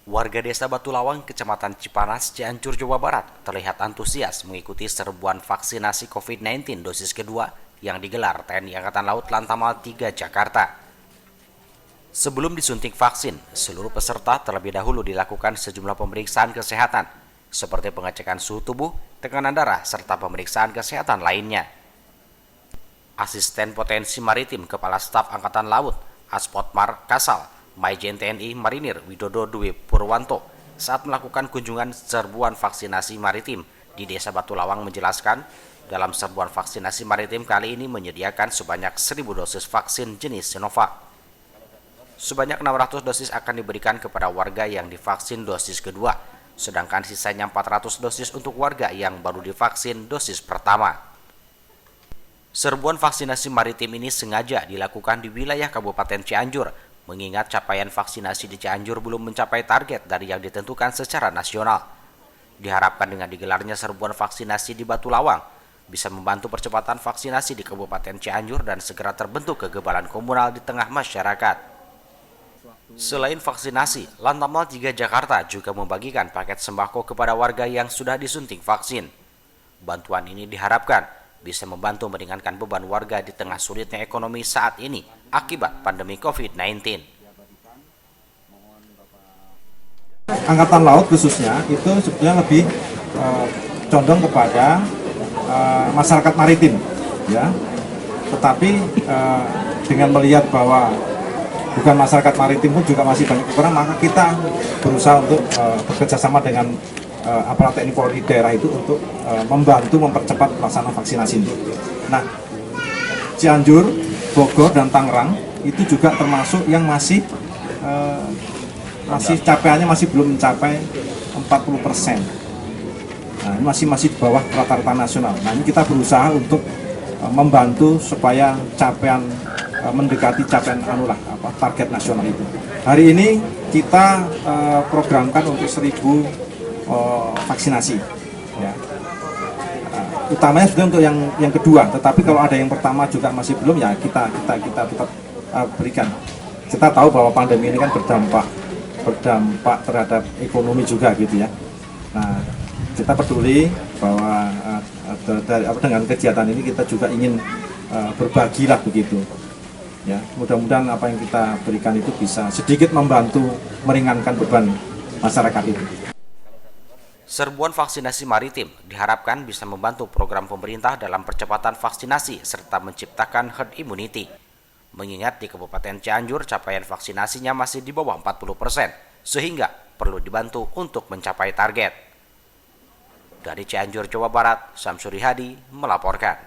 Warga Desa Batulawang, Kecamatan Cipanas, Cianjur, Jawa Barat terlihat antusias mengikuti serbuan vaksinasi COVID-19 dosis kedua yang digelar TNI Angkatan Laut Lantamal 3 Jakarta. Sebelum disuntik vaksin, seluruh peserta terlebih dahulu dilakukan sejumlah pemeriksaan kesehatan, seperti pengecekan suhu tubuh, tekanan darah, serta pemeriksaan kesehatan lainnya. Asisten Potensi Maritim Kepala Staf Angkatan Laut, Aspotmar Kasal, Maijen TNI Marinir Widodo Dwi Purwanto saat melakukan kunjungan serbuan vaksinasi maritim di Desa Batulawang menjelaskan, dalam serbuan vaksinasi maritim kali ini menyediakan sebanyak 1.000 dosis vaksin jenis Sinovac. Sebanyak 600 dosis akan diberikan kepada warga yang divaksin dosis kedua, sedangkan sisanya 400 dosis untuk warga yang baru divaksin dosis pertama. Serbuan vaksinasi maritim ini sengaja dilakukan di wilayah Kabupaten Cianjur, mengingat capaian vaksinasi di Cianjur belum mencapai target dari yang ditentukan secara nasional. Diharapkan dengan digelarnya serbuan vaksinasi di Batulawang, bisa membantu percepatan vaksinasi di Kabupaten Cianjur dan segera terbentuk kekebalan komunal di tengah masyarakat. Selain vaksinasi, Lantamal 3 Jakarta juga membagikan paket sembako kepada warga yang sudah disuntik vaksin. Bantuan ini diharapkan bisa membantu meringankan beban warga di tengah sulitnya ekonomi saat ini akibat pandemi COVID-19. Angkatan Laut khususnya itu sebetulnya lebih condong kepada masyarakat maritim, ya. Tetapi dengan melihat bahwa bukan masyarakat maritim pun juga masih banyak kurang, maka kita berusaha untuk bekerja sama dengan aparat TNI Polri daerah itu untuk membantu mempercepat pelaksanaan vaksinasi ini. Nah, Cianjur, Bogor, dan Tangerang itu juga termasuk yang masih capaiannya masih belum mencapai 40%. Nah, ini masih di bawah rata-rata nasional. Nah, ini kita berusaha untuk membantu supaya capaian mendekati capaian target nasional itu. Hari ini kita programkan untuk 1.000 vaksinasi, ya. Utamanya sudah untuk yang kedua, tetapi kalau ada yang pertama juga masih belum, ya kita tetap berikan. Kita tahu bahwa pandemi ini kan berdampak terhadap ekonomi juga, gitu ya. Nah, kita peduli bahwa dengan kegiatan ini kita juga ingin berbagilah begitu, ya. Mudah-mudahan apa yang kita berikan itu bisa sedikit membantu meringankan beban masyarakat itu. Serbuan vaksinasi maritim diharapkan bisa membantu program pemerintah dalam percepatan vaksinasi serta menciptakan herd immunity. Mengingat di Kabupaten Cianjur capaian vaksinasinya masih di bawah 40%, sehingga perlu dibantu untuk mencapai target. Dari Cianjur, Jawa Barat, Samsuri Hadi melaporkan.